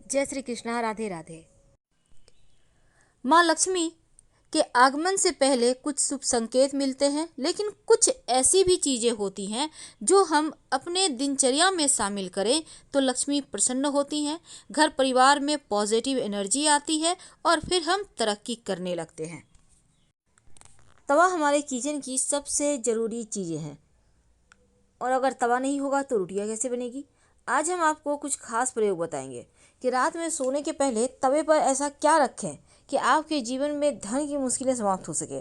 जय श्री कृष्णा। राधे राधे। माँ लक्ष्मी के आगमन से पहले कुछ शुभ संकेत मिलते हैं, लेकिन कुछ ऐसी भी चीज़ें होती हैं जो हम अपने दिनचर्या में शामिल करें तो लक्ष्मी प्रसन्न होती हैं, घर परिवार में पॉजिटिव एनर्जी आती है और फिर हम तरक्की करने लगते हैं। तवा हमारे किचन की सबसे ज़रूरी चीज़ें हैं और अगर तवा नहीं होगा तो रोटियां कैसे बनेगी। आज हम आपको कुछ खास प्रयोग बताएंगे कि रात में सोने के पहले तवे पर ऐसा क्या रखें कि आपके जीवन में धन की मुश्किलें समाप्त हो सके।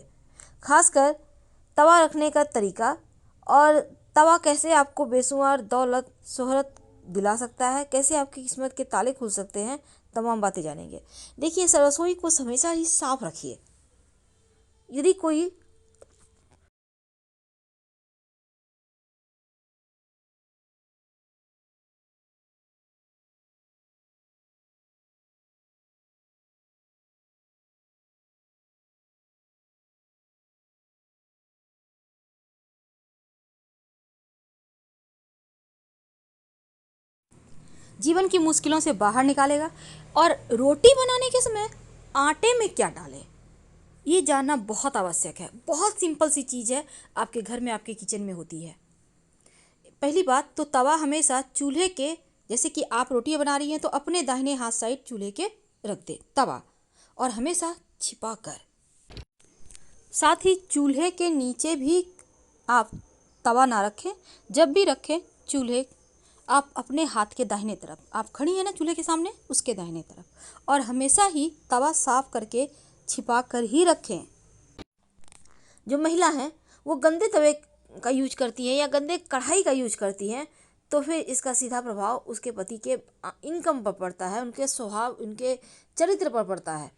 खासकर तवा रखने का तरीका और तवा कैसे आपको बेशुमार दौलत शोहरत दिला सकता है, कैसे आपकी किस्मत के ताले खुल सकते हैं, तमाम बातें जानेंगे। देखिए, रसोई को हमेशा ही साफ रखिए। यदि कोई जीवन की मुश्किलों से बाहर निकालेगा। और रोटी बनाने के समय आटे में क्या डालें, ये जानना बहुत आवश्यक है। बहुत सिंपल सी चीज़ है, आपके घर में आपके किचन में होती है। पहली बात तो तवा हमेशा चूल्हे के, जैसे कि आप रोटियां बना रही हैं तो अपने दाहिने हाथ साइड चूल्हे के रख दे तवा, और हमेशा छिपा कर। साथ ही चूल्हे के नीचे भी आप तवा ना रखें। जब भी रखें चूल्हे आप अपने हाथ के दाहिने तरफ, आप खड़ी हैं ना चूल्हे के सामने, उसके दाहिने तरफ, और हमेशा ही तवा साफ करके छिपा कर ही रखें। जो महिला हैं वो गंदे तवे का यूज करती हैं या गंदे कढ़ाई का यूज करती हैं तो फिर इसका सीधा प्रभाव उसके पति के इनकम पर पड़ता है, उनके स्वभाव, उनके चरित्र पर पड़ता है,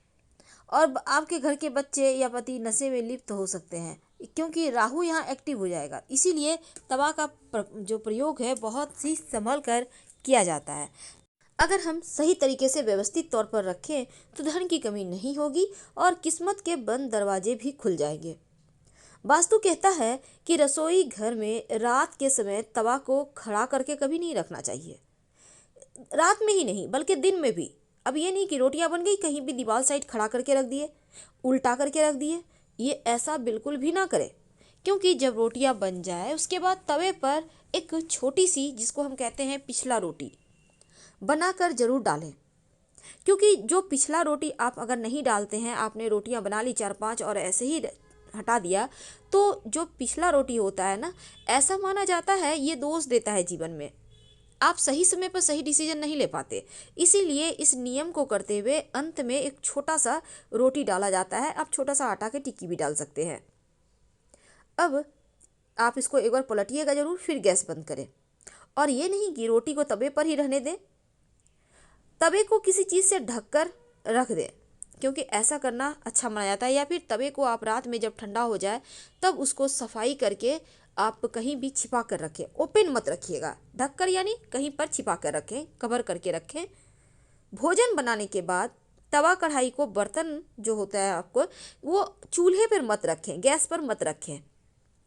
और आपके घर के बच्चे या पति नशे में लिप्त हो सकते हैं, क्योंकि राहु यहाँ एक्टिव हो जाएगा। इसीलिए तवा का जो प्रयोग है बहुत ही संभल कर किया जाता है। अगर हम सही तरीके से व्यवस्थित तौर पर रखें तो धन की कमी नहीं होगी और किस्मत के बंद दरवाजे भी खुल जाएंगे। वास्तु कहता है कि रसोई घर में रात के समय तवा को खड़ा करके कभी नहीं रखना चाहिए। रात में ही नहीं बल्कि दिन में भी। अब ये नहीं कि रोटियां बन गई कहीं भी दीवार साइड खड़ा करके रख दिए, उल्टा करके रख दिए, ये ऐसा बिल्कुल भी ना करें। क्योंकि जब रोटियां बन जाए उसके बाद तवे पर एक छोटी सी, जिसको हम कहते हैं पिछला रोटी, बनाकर जरूर डालें। क्योंकि जो पिछला रोटी आप अगर नहीं डालते हैं, आपने रोटियां बना ली 4-5 और ऐसे ही हटा दिया, तो जो पिछला रोटी होता है ना, ऐसा माना जाता है ये दोष देता है जीवन में। आप सही समय पर सही डिसीजन नहीं ले पाते। इसीलिए इस नियम को करते हुए अंत में एक छोटा सा रोटी डाला जाता है। आप छोटा सा आटा की टिक्की भी डाल सकते हैं। अब आप इसको एक बार पलटिएगा जरूर, फिर गैस बंद करें। और ये नहीं कि रोटी को तवे पर ही रहने दें, तवे को किसी चीज़ से ढककर रख दें, क्योंकि ऐसा करना अच्छा माना जाता है। या फिर तवे को आप रात में जब ठंडा हो जाए तब उसको सफाई करके आप कहीं भी छिपा कर रखें। ओपन मत रखिएगा, ढककर यानी कहीं पर छिपा कर रखें, कवर करके रखें। भोजन बनाने के बाद तवा कढ़ाई को, बर्तन जो होता है आपको, वो चूल्हे पर मत रखें, गैस पर मत रखें,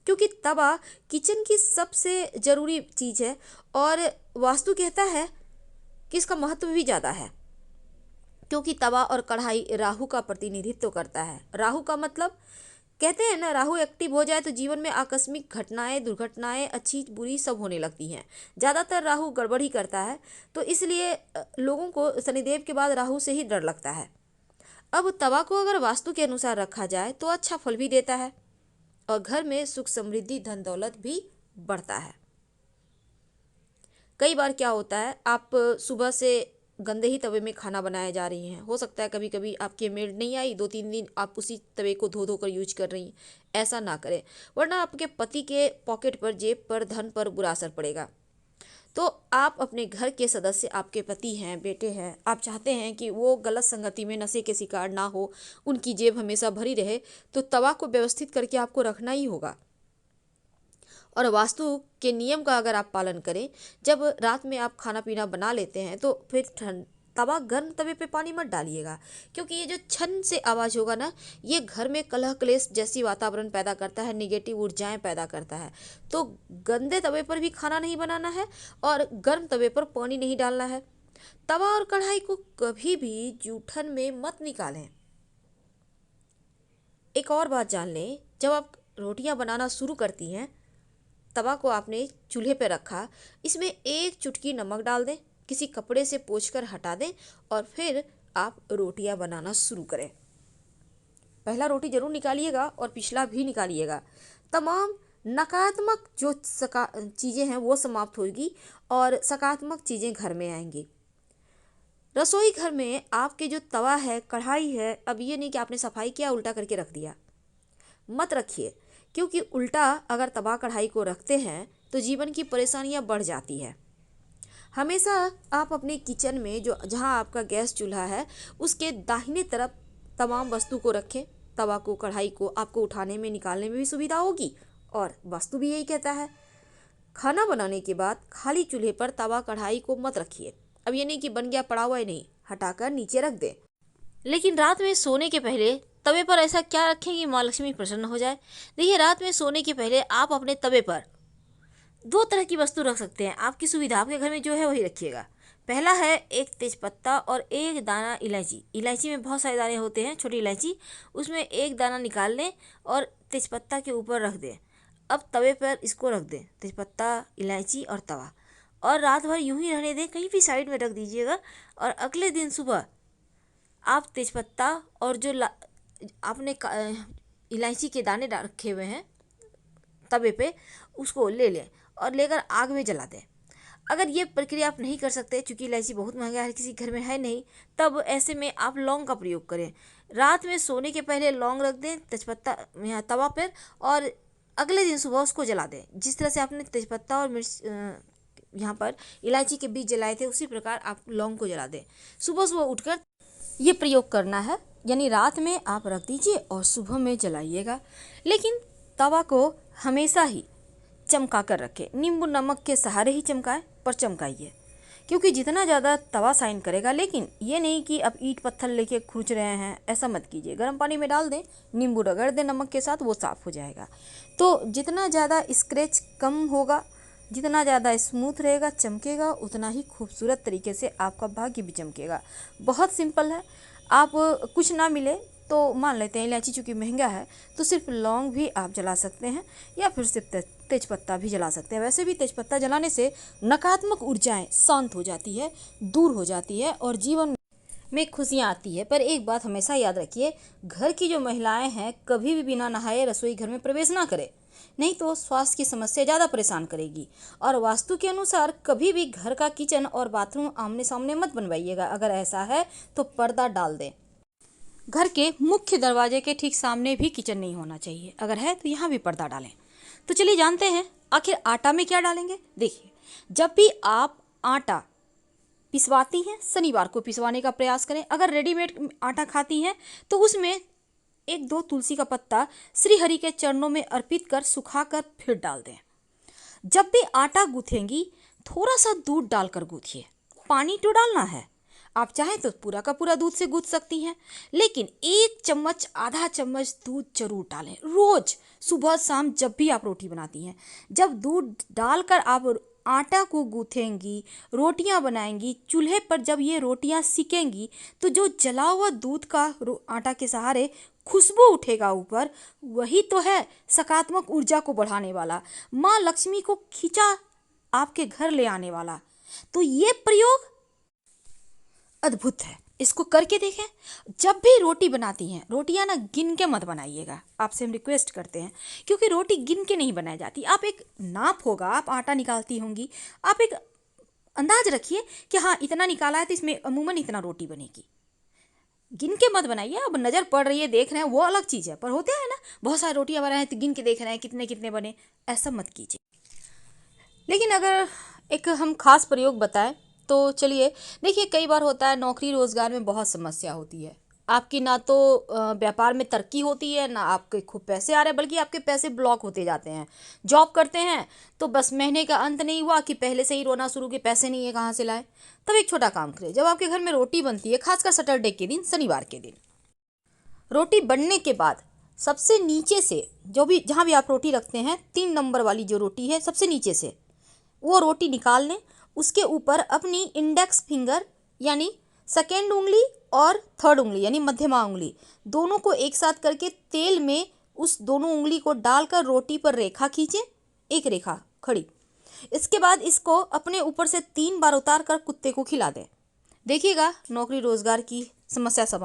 क्योंकि तवा किचन की सबसे ज़रूरी चीज़ है। और वास्तु कहता है कि इसका महत्व भी ज़्यादा है, क्योंकि तवा और कढ़ाई राहु का प्रतिनिधित्व करता है। राहु का मतलब, कहते हैं ना, राहु एक्टिव हो जाए तो जीवन में आकस्मिक घटनाएं, दुर्घटनाएं, अच्छी बुरी सब होने लगती हैं। ज़्यादातर राहु गड़बड़ ही करता है, तो इसलिए लोगों को शनिदेव के बाद राहु से ही डर लगता है। अब तवा को अगर वास्तु के अनुसार रखा जाए तो अच्छा फल भी देता है और घर में सुख समृद्धि धन दौलत भी बढ़ता है। कई बार क्या होता है, आप सुबह से गंदे ही तवे में खाना बनाए जा रही हैं। हो सकता है कभी कभी आपकी मेड नहीं आई, 2-3 दिन आप उसी तवे को धो धो कर यूज कर रही हैं। ऐसा ना करें, वरना आपके पति के पॉकेट पर, जेब पर, धन पर बुरा असर पड़ेगा। तो आप अपने घर के सदस्य, आपके पति हैं, बेटे हैं, आप चाहते हैं कि वो गलत संगति में, नशे के शिकार ना हो, उनकी जेब हमेशा भरी रहे, तो तवा को व्यवस्थित करके आपको रखना ही होगा। और वास्तु के नियम का अगर आप पालन करें, जब रात में आप खाना पीना बना लेते हैं तो फिर तवा, गर्म तवे पे पानी मत डालिएगा, क्योंकि ये जो छन से आवाज़ होगा ना, ये घर में कलह क्लेश जैसी वातावरण पैदा करता है, निगेटिव ऊर्जाएं पैदा करता है। तो गंदे तवे पर भी खाना नहीं बनाना है और गर्म तवे पर पानी नहीं डालना है। तवा और कढ़ाई को कभी भी जूठन में मत निकालें। एक और बात जान लें, जब आप रोटियां बनाना शुरू करती हैं, तवा को आपने चूल्हे पर रखा, इसमें एक चुटकी नमक डाल दें, किसी कपड़े से पोंछकर हटा दें और फिर आप रोटियां बनाना शुरू करें। पहला रोटी जरूर निकालिएगा और पिछला भी निकालिएगा। तमाम नकारात्मक जो चीज़ें हैं वो समाप्त होगी और सकारात्मक चीज़ें घर में आएंगी। रसोई घर में आपके जो तवा है, कढ़ाई है, अब ये नहीं कि आपने सफाई किया उल्टा करके रख दिया, मत रखिए, क्योंकि उल्टा अगर तवा कढ़ाई को रखते हैं तो जीवन की परेशानियां बढ़ जाती है। हमेशा आप अपने किचन में जो जहां आपका गैस चूल्हा है उसके दाहिने तरफ तमाम वस्तु को रखें। तवा को, कढ़ाई को आपको उठाने में, निकालने में भी सुविधा होगी और वास्तु भी यही कहता है। खाना बनाने के बाद खाली चूल्हे पर तवा कढ़ाई को मत रखिए। अब ये नहीं कि बन गया पड़ा हुआ है, नहीं, हटाकर नीचे रख दें। लेकिन रात में सोने के पहले तवे पर ऐसा क्या रखें कि माँ लक्ष्मी प्रसन्न हो जाए। देखिए, रात में सोने के पहले आप अपने तवे पर 2 तरह की वस्तु रख सकते हैं। आपकी सुविधा, आपके घर में जो है वही रखिएगा। पहला है एक तेजपत्ता और एक दाना इलायची। इलायची में बहुत सारे दाने होते हैं, छोटी इलायची, उसमें एक दाना निकाल लें और तेजपत्ता के ऊपर रख दें। अब तवे पर इसको रख दें, तेजपत्ता, इलायची और तवा, और रात भर यूं ही रहने दें, कहीं भी साइड में रख दीजिएगा। और अगले दिन सुबह आप तेजपत्ता और जो आपने इलायची के दाने रखे हुए हैं तवे पे, उसको ले लें और लेकर आग में जला दें। अगर ये प्रक्रिया आप नहीं कर सकते, क्योंकि इलायची बहुत महंगा है, हर किसी घर में है नहीं, तब ऐसे में आप लौंग का प्रयोग करें। रात में सोने के पहले लौंग रख दें तेजपत्ता यहाँ तवा पर, और अगले दिन सुबह उसको जला दें। जिस तरह से आपने तेजपत्ता और मिर्च यहाँ पर इलायची के बीज जलाए थे, उसी प्रकार आप लौंग को जला दें। सुबह सुबह उठकर ये प्रयोग करना है, यानी रात में आप रख दीजिए और सुबह में जलाइएगा। लेकिन तवा को हमेशा ही चमका कर रखें, नींबू नमक के सहारे ही चमकाएं, पर चमकाइए, क्योंकि जितना ज़्यादा तवा शाइन करेगा। लेकिन ये नहीं कि अब ईंट पत्थर लेके खुरच रहे हैं, ऐसा मत कीजिए। गर्म पानी में डाल दें, नींबू रगड़ दें नमक के साथ, वो साफ़ हो जाएगा। तो जितना ज़्यादा स्क्रैच कम होगा, जितना ज़्यादा स्मूथ रहेगा, चमकेगा, उतना ही खूबसूरत तरीके से आपका भाग्य भी चमकेगा। बहुत सिंपल है। आप कुछ ना मिले तो मान लेते हैं इलायची चूँकि महंगा है, तो सिर्फ लौंग भी आप जला सकते हैं या फिर सिर्फ तेजपत्ता भी जला सकते हैं। वैसे भी तेजपत्ता जलाने से नकारात्मक ऊर्जाएं शांत हो जाती है, दूर हो जाती है और जीवन में खुशियाँ आती है। पर एक बात हमेशा याद रखिए, घर की जो महिलाएं हैं कभी भी बिना नहाए रसोई घर में प्रवेश ना करें, नहीं तो स्वास्थ्य की समस्या ज़्यादा परेशान करेगी। और वास्तु के अनुसार कभी भी घर का किचन और बाथरूम आमने सामने मत बनवाइएगा। अगर ऐसा है तो पर्दा डाल दें। घर के मुख्य दरवाजे के ठीक सामने भी किचन नहीं होना चाहिए, अगर है तो यहाँ भी पर्दा डालें। तो चलिए जानते हैं आखिर आटा में क्या डालेंगे। देखिए, जब भी आप आटा पिसवाती हैं, शनिवार को पिसवाने का प्रयास करें। अगर रेडीमेड आटा खाती हैं तो उसमें 1-2 तुलसी का पत्ता श्री हरि के चरणों में अर्पित कर सुखाकर फिर डाल दें। जब भी आटा गूंथेंगी थोड़ा सा दूध डालकर गूंथिए। पानी तो डालना है, आप चाहें तो पूरा का पूरा दूध से गूंथ सकती हैं, लेकिन 1 चम्मच, आधा चम्मच दूध जरूर डालें रोज, सुबह शाम, जब भी आप रोटी बनाती हैं। जब दूध डालकर आप आटा को गूंथेंगी, रोटियां बनाएंगी, चूल्हे पर जब ये रोटियां सिकेंगी तो जो जला हुआ दूध का आटा के सहारे खुशबू उठेगा ऊपर, वही तो है सकारात्मक ऊर्जा को बढ़ाने वाला, माँ लक्ष्मी को खींचा आपके घर ले आने वाला। तो ये प्रयोग अद्भुत है, इसको करके देखें। जब भी रोटी बनाती हैं, रोटियां ना गिन के मत बनाइएगा, आपसे हम रिक्वेस्ट करते हैं, क्योंकि रोटी गिन के नहीं बनाई जाती। आप एक नाप होगा, आप आटा निकालती होंगी, आप एक अंदाज रखिए कि हाँ इतना निकाला है तो इसमें अमूमन इतना रोटी बनेगी। गिन के मत बनाइए। अब नज़र पड़ रही है, देख रहे हैं, वो अलग चीज़ है, पर होते हैं ना बहुत सारी रोटियां बना है तो गिन के देख रहे हैं कितने कितने बने, ऐसा मत कीजिए। लेकिन अगर एक हम खास प्रयोग बताएं तो चलिए देखिए, कई बार होता है नौकरी रोजगार में बहुत समस्या होती है। आपकी ना तो व्यापार में तरक्की होती है, ना आपके खूब पैसे आ रहे हैं, बल्कि आपके पैसे ब्लॉक होते जाते हैं। जॉब करते हैं तो बस महीने का अंत नहीं हुआ कि पहले से ही रोना शुरू कि पैसे नहीं है, कहाँ से लाए। तब एक छोटा काम करें, जब आपके घर में रोटी बनती है, खासकर सैटरडे के दिन, शनिवार के दिन, रोटी बनने के बाद सबसे नीचे से जो भी, जहाँ भी आप रोटी रखते हैं, 3 नंबर वाली जो रोटी है सबसे नीचे से वो रोटी निकाल लें। उसके ऊपर अपनी इंडेक्स फिंगर यानी सेकेंड उंगली और थर्ड उंगली यानी मध्यमा उंगली दोनों को एक साथ करके तेल में उस दोनों उंगली को डालकर रोटी पर रेखा खींचे, एक रेखा खड़ी। इसके बाद इसको अपने ऊपर से 3 बार उतार कर कुत्ते को खिला दें। देखिएगा नौकरी रोजगार की समस्या समाप्त।